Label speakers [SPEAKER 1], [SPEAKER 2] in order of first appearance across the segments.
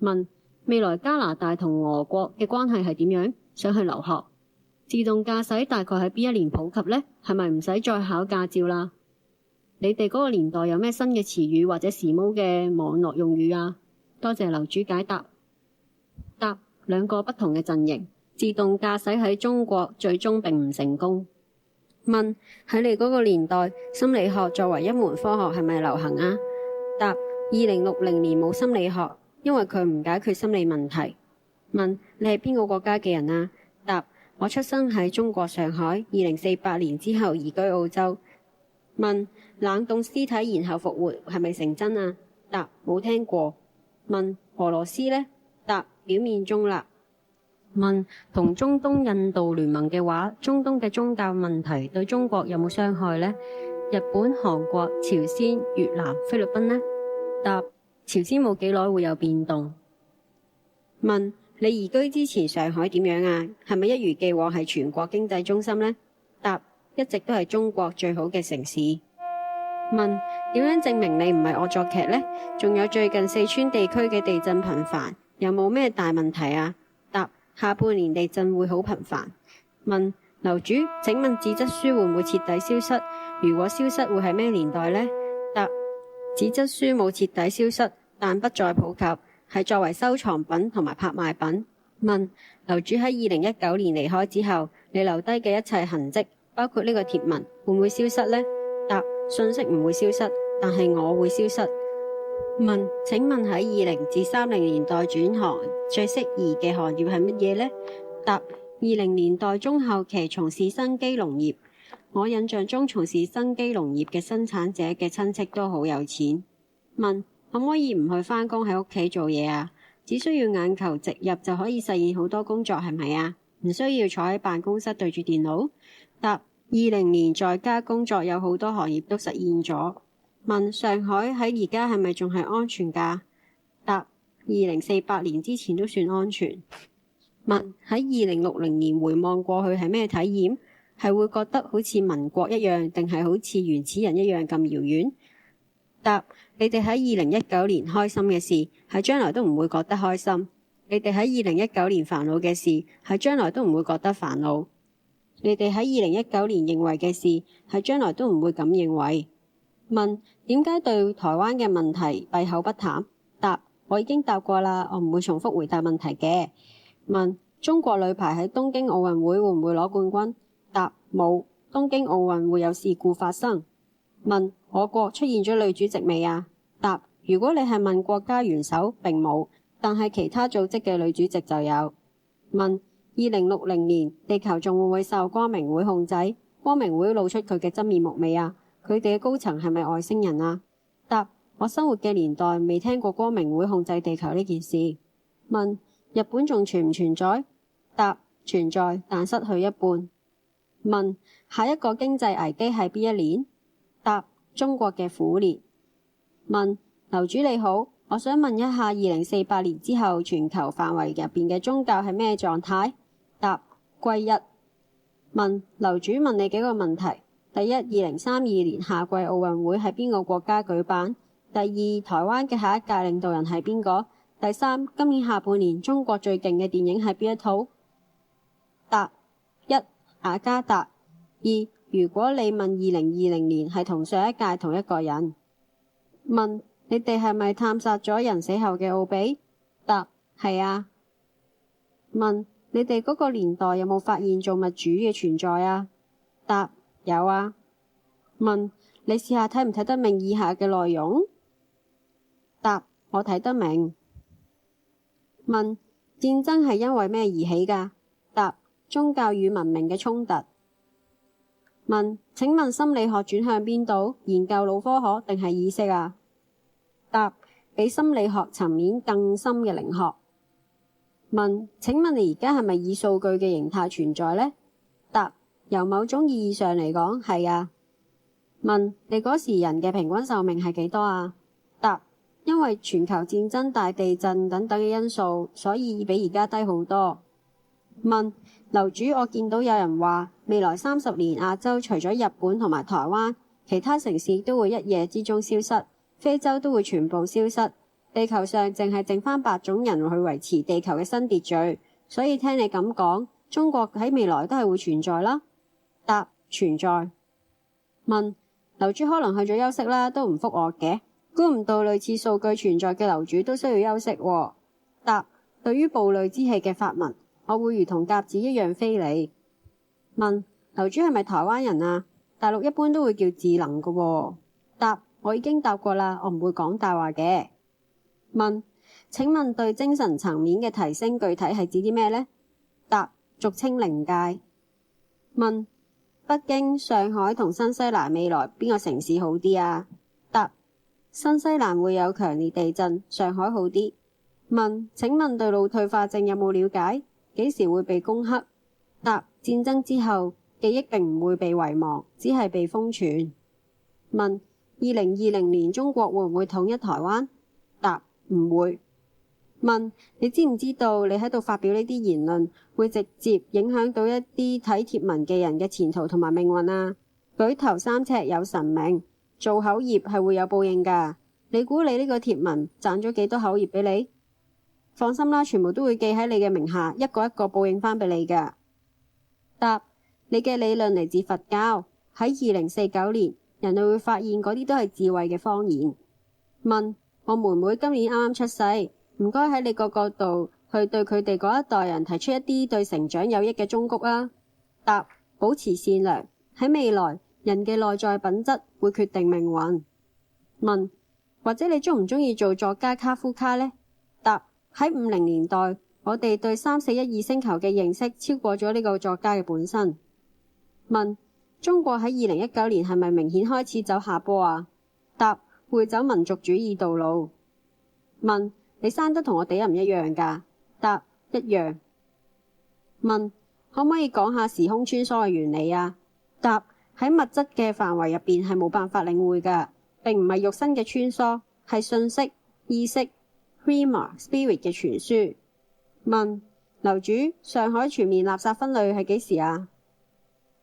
[SPEAKER 1] 問：未來加拿大同俄國嘅關係係點樣？想去留學。自動駕駛大概喺邊一年普及呢？係咪唔使再考駕照啦？你哋嗰個年代有咩新嘅詞語或者時髦嘅網絡用語啊？多謝樓主解答。答：兩個不同嘅陣營。自動駕駛喺中國最終並唔成功。問：喺你嗰個年代，心理學作為一門科學係咪流行啊？答：2060年冇心理學，因為佢唔解決心理問題。問：你係邊個國家嘅人啊？答：我出生喺中國上海，2048年之後移居澳洲。問：冷凍屍體然後復活係咪成真啊？答：冇聽過。問：俄羅斯呢？答：表面中立。問：同中東印度聯盟嘅話，中東嘅宗教問題對中國有冇傷害呢？日本、韓國、朝鮮、越南、菲律賓呢？答：朝鮮冇幾耐會有變動。問：你移居之前上海點樣啊？係咪一如既往係全國經濟中心呢？答：一直都係中國最好嘅城市。問：點樣證明你唔係惡作劇呢？仲有最近四川地區嘅地震頻繁，有冇咩大問題啊？答：下半年地震會好頻繁。問：樓主，請問紙質書會唔會徹底消失？如果消失會係咩年代呢？答：紙質書冇徹底消失，但不再普及，係作為收藏品同埋拍賣品。問：樓主喺2019年離開之後，你留低嘅一切痕跡，包括呢個貼文，會唔會消失呢？答：信息唔會消失，但係我會消失。問：請問喺20至30年代轉行最適宜嘅行業係乜嘢呢？答：20年代中後期從事生機農業。我印象中從事生機農業嘅生產者嘅親戚都好有錢。問：可唔可以唔去返工喺屋企做嘢啊？只需要眼球直入就可以實現好多工作係咪啊？唔需要坐喺辦公室對住電腦？答：20年在家工作有好多行業都實現咗。問：上海喺而家係咪仲係安全㗎？答：2048年之前都算安全。問：喺2060年回望過去係咩體驗？係會覺得好似民國一樣，定係好似原始人一樣咁遙遠？答：你哋喺2019年開心嘅事，喺將來都唔會覺得開心；你哋喺2019年煩惱嘅事，喺將來都唔會覺得煩惱；你哋喺2019年認為嘅事，喺將來都唔會咁認為。問：點解對台灣嘅問題閉口不談？答：我已經答過啦，我唔會重複回答問題嘅。問：中國女排喺東京奧運會會唔會攞冠軍？答：冇，東京奧運會有事故發生。問：我國出現咗女主席未啊？答：如果你係問國家元首並冇，但係其他組織嘅女主席就有。問：2060年地球仲會唔會受光明會控制？光明會露出佢嘅真面目未啊？佢哋嘅高層係咪外星人啊？答：我生活嘅年代未聽過光明會控制地球呢件事。問：日本仲存唔存在？答：存在，但失去一半。問：下一個經濟危機係邊一年？答：中國嘅虎年。問：樓主你好，我想問一下2048年之後全球範圍入邊嘅宗教係咩狀態？答：歸一。問：樓主問你幾個問題。第一，2032年夏季奧運會喺邊個國家舉辦？第二，台灣嘅下一屆領導人係邊個？第三，今年下半年中國最勁嘅電影係邊一套？答：一，雅加達。二，如果你問2020年係同上一屆同一個人。問：你哋係咪探索咗人死後嘅奧秘？答：係啊。問：你哋嗰個年代有冇發現造物主嘅存在啊？答：有啊。問：你試下睇唔睇得明以下嘅內容？答：我睇得明。問：戰爭係因為咩而起㗎？答：宗教與文明嘅衝突。問：請問心理學轉向邊度？研究腦科學定係意識啊？答：比心理學層面更深嘅靈學。問：請問你而家係咪以數據嘅形態存在呢？答：由某種意義上嚟講係啊。問：你嗰時人嘅平均壽命係幾多啊？答：因為全球戰爭、大地震等等嘅因素，所以比而家低好多。問：樓主，我見到有人話未來30年亞洲除咗日本同埋台灣，其他城市都會一夜之中消失，非洲都會全部消失。
[SPEAKER 2] 地球上淨係剩返8種人去維持地球嘅新秩序，所以聽你咁講，中國喺未來都係會存在啦。答：存在。問：樓主可能去咗休息啦，都唔覆我嘅，估唔到類似數據存在嘅樓主都需要休息喎。答：對於暴戾之氣嘅發文，我會如同鴿子一樣飛嚟。問：樓主係咪台灣人啊？大陸一般都會叫智能㗎喎。答：我已經答過啦，我唔會講大話嘅。問：請問對精神層面嘅提升具體係指啲咩呢？答：俗稱靈界。問：北京、上海同新西蘭未來邊個城市好啲啊？答：新西蘭會有強烈地震，上海好啲。問：請問對腦退化症有冇了解？幾時會被攻克？答：戰爭之後，記憶並唔會被遺忘，只係被封存。問：2020年中國會唔會統一台灣？答：唔會。問：你知唔知道你喺度發表呢啲言論會直接影響到一啲睇貼文嘅人嘅前途同埋命運啊？舉頭三尺有神明，做口業係會有報應㗎。你估你呢個貼文賺咗幾多口業俾你？放心啦，全部都會記喺你嘅名下，一個一個報應返俾你㗎。答：你嘅理論嚟自佛教，喺2049年，人類會發現嗰啲都係智慧嘅謊言。問：我妹妹今年啱啱出世，唔該喺你個角度去對佢哋嗰一代人提出一啲對成長有益嘅忠告啊。答：保持善良，喺未來人嘅內在品質會決定命運。問：或者你鍾唔鍾意做作家卡夫卡呢？答：喺50年代，我哋對3412星球嘅認識超過咗呢個作家嘅本身。問：中國喺2019年係咪明顯開始走下坡啊？答：會走民族主義道路。問：你生得同我哋一唔一樣㗎？答：一樣。問：可唔可以講下時空穿梭嘅原理啊？答：喺物質嘅範圍入邊係冇辦法領會㗎，並唔係肉身嘅穿梭，係信息、意識、Spirit 嘅傳輸。問：樓主，上海全面垃圾分類係幾時啊？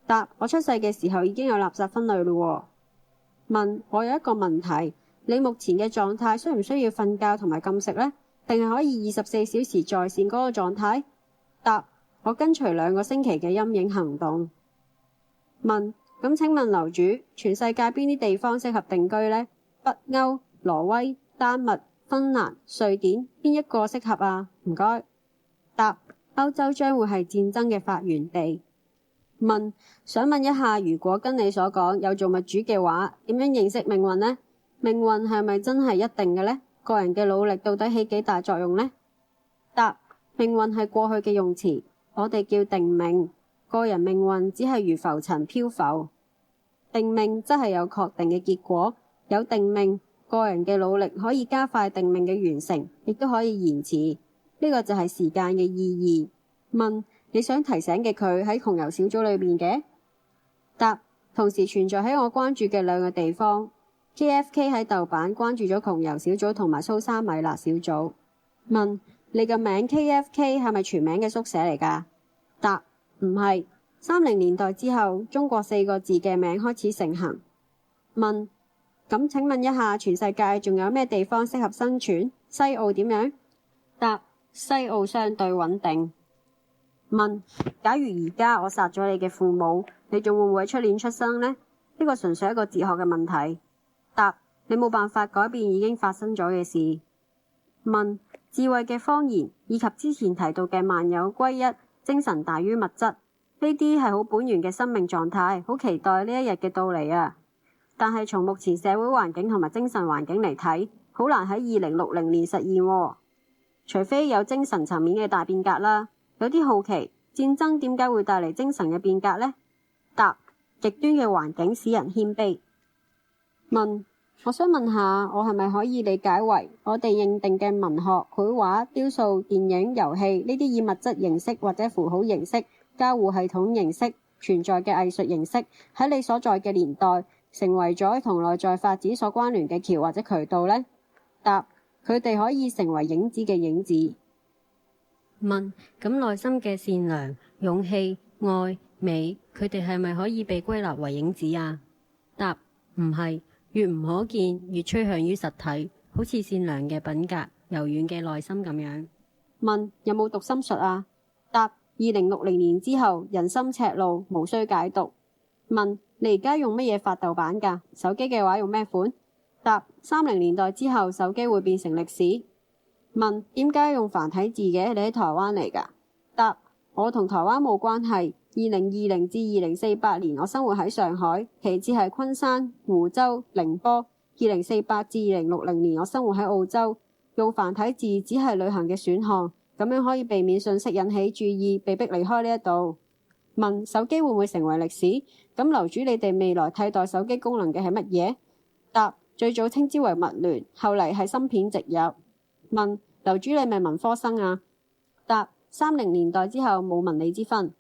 [SPEAKER 2] 答：我出世嘅時候已經有垃圾分類咯。問：我有一個問題，你目前嘅狀態需唔需要瞓覺同埋禁食呢？定係可以24小時在線嗰個狀態？答：我跟隨2個星期嘅陰影行動。問：咁請問樓主，全世界邊啲地方適合定居呢？北歐、挪威、丹麥、芬蘭、瑞典，邊一個適合啊？唔該。答：歐洲將會係戰爭嘅發源地。問：想問一下，如果跟你所講有造物主嘅話，點樣認識命運呢？命運係咪真係一定嘅呢？個人嘅努力到底起幾大作用呢？答：命運係過去嘅用詞，我哋叫定命。個人命運只係如浮塵漂浮，定命則係有確定嘅結果。有定命，個人嘅努力可以加快定命嘅完成，亦都可以延遲。呢個就係時間嘅意義。問：你想提醒嘅佢喺窮遊小組裏面嘅？答：同時存在喺我關注嘅2個地方。KFK 喺豆瓣關注咗窮遊小組同埋蘇珊米勒小組。問：你個名 KFK 係咪全名嘅縮寫嚟㗎？答：唔係。30年代之後，中國4個字嘅名開始盛行。問：咁請問一下，全世界仲有咩地方適合生存？西澳點樣？答：西澳相對穩定。問：假如而家我殺咗你嘅父母，你仲會唔會出年出生呢？呢個純粹一個哲學嘅問題。答：你冇辦法改變已經發生咗嘅事。問：智慧嘅謊言以及之前提到嘅萬有歸一、精神大於物質，呢啲係好本源嘅生命狀態，好期待呢一日嘅到嚟啊！但係從目前社會環境同埋精神環境嚟睇，好難喺2060年實現喎。除非有精神層面嘅大變革啦。有啲好奇，戰爭點解會帶嚟精神嘅變革呢？答：極端嘅環境使人謙卑。問：我想問下，我係咪可以理解為我哋認定嘅文學、繪畫、雕塑、電影、遊戲呢啲以物質形式或者符號形式、交互系統形式存在嘅藝術形式，喺你所在嘅年代成為咗同內在發展所關聯嘅橋或者渠道呢？答：佢哋可以成為影子嘅影子。問：咁內心嘅善良、勇氣、愛、美，佢哋係咪可以被歸納為影子啊？答：唔係。越唔可見，越趨向於實體。
[SPEAKER 1] 好似善良嘅品格、柔軟嘅內心咁樣。
[SPEAKER 2] 問有冇讀心術啊？答2060年之後，人心赤露，無需解讀。問你而家用乜嘢發豆版㗎？手機嘅話用咩款？答30年代之後，手機會變成歷史。問點解用繁體字嘅？你喺台灣嚟㗎？答我同台灣冇關係。2020至2048年，我生活喺上海，其次係昆山、湖州、寧波。2048至2060年，我生活喺澳洲。用繁體字只係旅行嘅選項，咁樣可以避免信息引起注意，被逼離開呢一度。問手機會唔會成為歷史？咁樓主你哋未來替代手機功能嘅係乜嘢？答最早稱之為物聯，後嚟係芯片植入。問樓主你咪文科生啊？答30年代之後冇文理之分。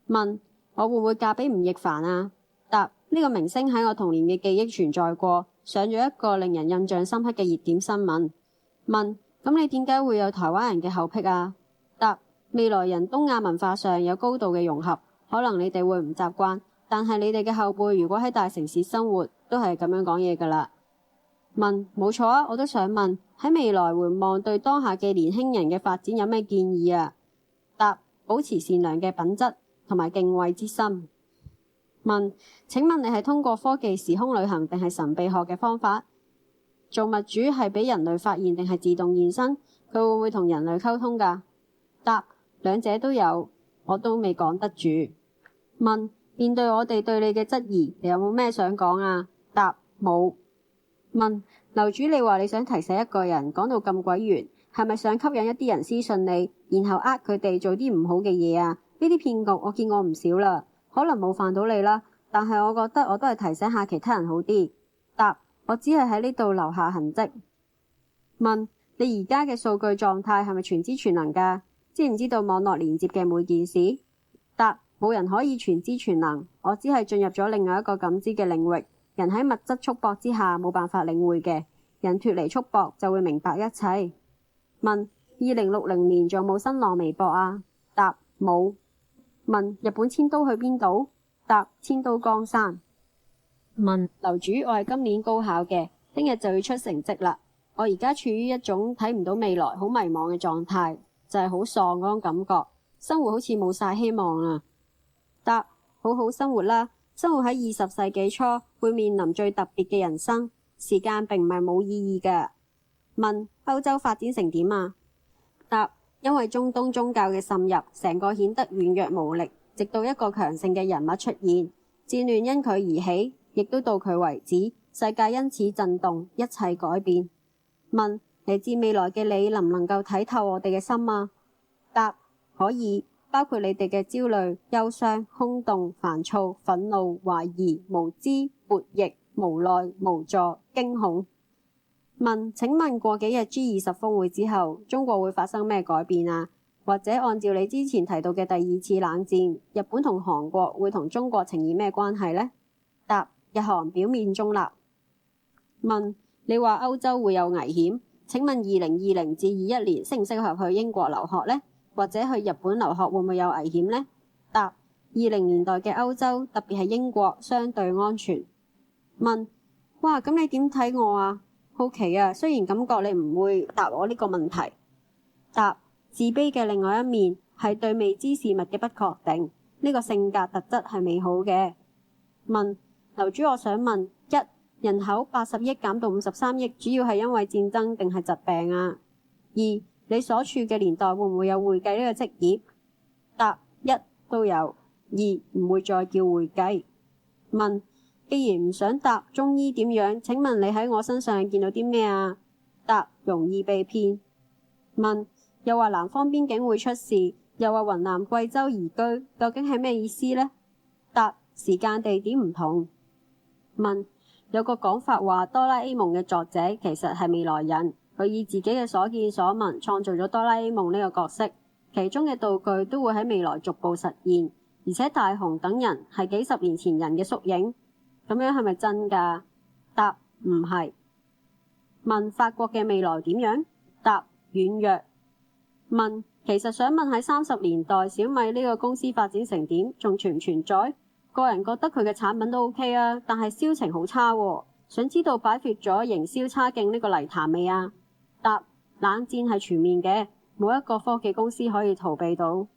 [SPEAKER 2] 問我會唔會嫁俾吳亦凡啊？答呢個明星喺我童年嘅記憶存在過，上咗一個令人印象深刻嘅熱點新聞。問咁你點解會有台灣人嘅後癖啊？答未來人東亞文化上有高度嘅融合，可能你哋會唔習慣，但係你哋嘅後輩如果喺大城市生活，都係咁樣講嘢㗎啦。問冇錯啊，我都想問喺未來回望對當下嘅年輕人嘅發展有咩建議啊？答保持善良嘅品質同埋敬畏之心。問請問你係通過科技時空旅行定係神秘學嘅方法？造物主係俾人類發現定係自動現身？佢會唔會同人類溝通㗎？答兩者都有，我都未講得住。問面對我哋對你嘅質疑，你有冇咩想講啊？答冇。問樓主你話你想提醒一個人，講到咁鬼圓，係咪想吸引一啲人私信你，然後佢哋做啲唔好嘅嘢啊？呢啲騙局我見過唔少啦，可能冒犯到你啦，但係我覺得我都係提醒下其他人好啲。答我只係喺呢度留下痕跡。問你而家嘅數據狀態係咪全知全能㗎？知唔知道網絡連接嘅每件事？答冇人可以全知全能，我只係進入咗另外一個感知嘅領域。人喺物質束縛之下冇辦法領會嘅，人脫離束縛就會明白一切。問2060年仲有冇新浪微博啊？答冇。問日本遷都去邊度？答遷都江山。問樓主我係今年高考嘅，聽日就要出成績啦。我而家處於一種睇唔到未來好迷茫嘅狀態，就係好喪嗰種感覺，生活好似冇晒希望啊。答好好生活啦，生活喺20世紀初會面臨最特別嘅人生，時間並唔係冇意義㗎。問歐洲發展成點啊？答因為中東宗教嘅滲入，成個顯得軟弱無力，直到一個強盛嘅人物出現，戰亂因佢而起，亦都到佢為止，世界因此震動，一切改變。問嚟自未來嘅你能唔能夠睇透我哋嘅心啊？答可以，包括你哋嘅焦慮、憂傷、空洞、煩躁、憤怒、懷疑、無知、悖逆、無奈、無助、驚恐。問請問過幾日 G20 峰會之後，中國會發生咩改變啊？或者按照你之前提到嘅第二次冷戰，日本同韓國會同中國呈現咩關係呢？答日韓表面中立。問你話歐洲會有危險，請問2020至21年適唔適合去英國留學呢？或者去日本留學會唔會有危險呢？答20年代嘅歐洲，特別係英國，相對安全。問哇，咁你點睇我啊？好奇啊，雖然感覺你唔會答我呢個問題。答自卑嘅另外一面係對未知事物嘅不確定，呢個性格特質係美好嘅。問樓主我想問一人口80億減到53億，主要係因為戰爭定係疾病啊？二你所處嘅年代會唔會有會計呢個職業？答一都有，二唔會再叫會計。問既然唔想答中醫點樣，請問你喺我身上見到啲咩啊？答容易被騙。問又話南方邊境會出事，又話雲南貴州移居，究竟係咩意思呢？答時間地點唔同。問有個講法話哆啦 A 夢嘅作者其實係未來人，佢以自己嘅所見所聞創造咗哆啦 A 夢呢個角色，其中嘅道具都會喺未來逐步實現，而且大雄等人係幾十年前人嘅縮影，咁樣係咪真㗎？答唔係。問法國嘅未來點樣？答軟弱。問其實想問喺30年代小米呢個公司發展成點，仲存唔存在？個人覺得佢嘅產品都 OK 啊，但係銷情好差喎，想知道擺脫咗營銷差勁呢個泥潭未啊？答：冷戰係全面嘅，冇一個科技公司可以逃避到。